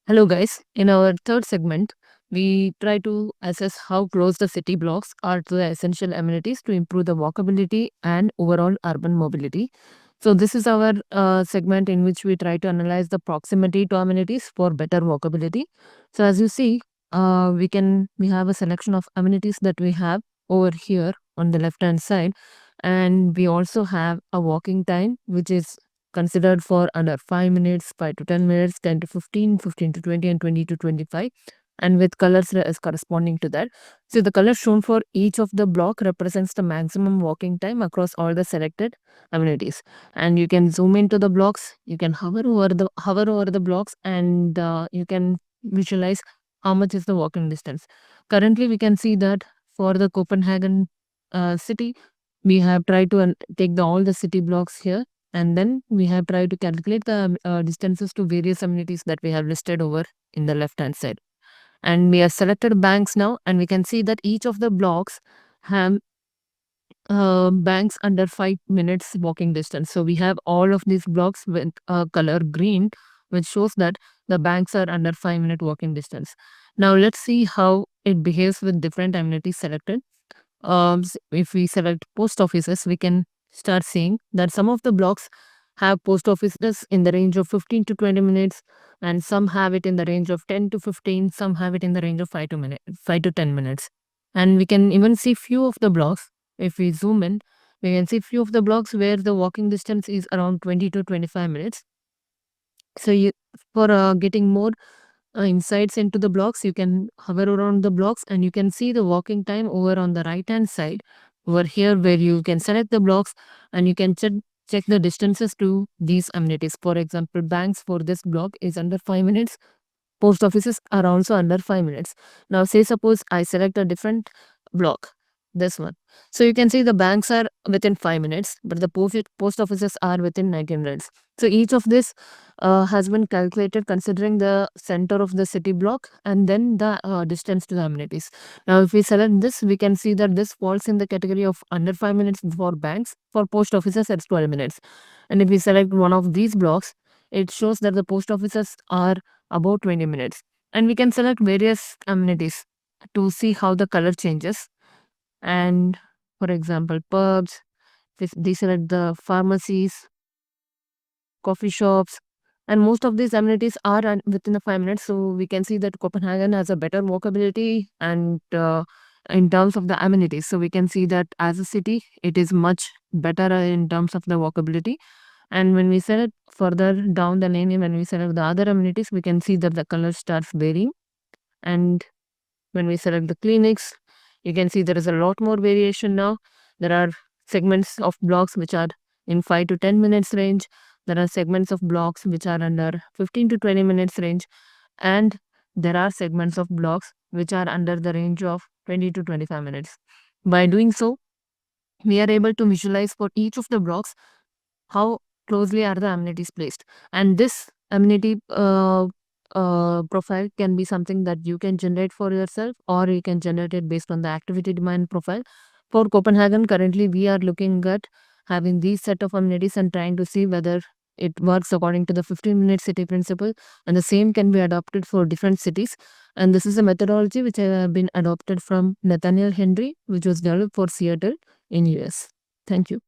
Hello, guys. In our third segment, we try to assess how close the city blocks are to the essential amenities to improve the walkability and overall urban mobility. So, this is our segment in which we try to analyze the proximity to amenities for better walkability. So, as you see, we have a selection of amenities that we have over here on the left hand side, and we also have a walking time which is considered for under 5 minutes, 5 to 10 minutes, 10 to 15, 15 to 20, and 20 to 25, and with colors as corresponding to that. So the color shown for each of the block represents the maximum walking time across all the selected amenities. And you can zoom into the blocks, you can hover over the blocks, and you can visualize how much is the walking distance. Currently, we can see that for the Copenhagen city, we have tried to take all the city blocks here, and then we have tried to calculate the distances to various amenities that we have listed over in the left hand side. And we have selected banks now, and we can see that each of the blocks have banks under 5 minutes walking distance. So we have all of these blocks with color green, which shows that the banks are under 5-minute walking distance. Now let's see how it behaves with different amenities selected. If we select post offices, we can start seeing that some of the blocks have post offices in the range of 15 to 20 minutes, and some have it in the range of 10 to 15, some have it in the range of 5 to 10 minutes. And we can even see few of the blocks. If we zoom in, we can see few of the blocks where the walking distance is around 20 to 25 minutes. So for getting more insights into the blocks, you can hover around the blocks and you can see the walking time over on the right hand side over here, where you can select the blocks and you can check the distances to these amenities. For example, banks for this block is under 5 minutes, post offices are also under 5 minutes. Now say suppose I select a different block, this one. So you can see the banks are within 5 minutes, but the post offices are within 90 minutes. So each of this has been calculated considering the center of the city block and then the distance to the amenities. Now if we select this, we can see that this falls in the category of under 5 minutes for banks. For post offices, it's 12 minutes. And if we select one of these blocks, it shows that the post offices are about 20 minutes. And we can select various amenities to see how the color changes. And for example, pubs, they select the pharmacies, coffee shops, and most of these amenities are within the 5 minutes. So we can see that Copenhagen has a better walkability and in terms of the amenities. So we can see that as a city, it is much better in terms of the walkability. And when we select further down the lane, when we select the other amenities, we can see that the color starts varying. And when we select the clinics, you can see there is a lot more variation now. There are segments of blocks which are in 5 to 10 minutes range. There are segments of blocks which are under 15 to 20 minutes range. And there are segments of blocks which are under the range of 20 to 25 minutes. By doing so, we are able to visualize for each of the blocks how closely are the amenities placed. And this amenity profile can be something that you can generate for yourself, or you can generate it based on the activity demand profile. For Copenhagen, currently we are looking at having these set of amenities and trying to see whether it works according to the 15-minute city principle, and the same can be adopted for different cities. And this is a methodology which have been adopted from Nathaniel Henry, which was developed for Seattle in US. Thank you.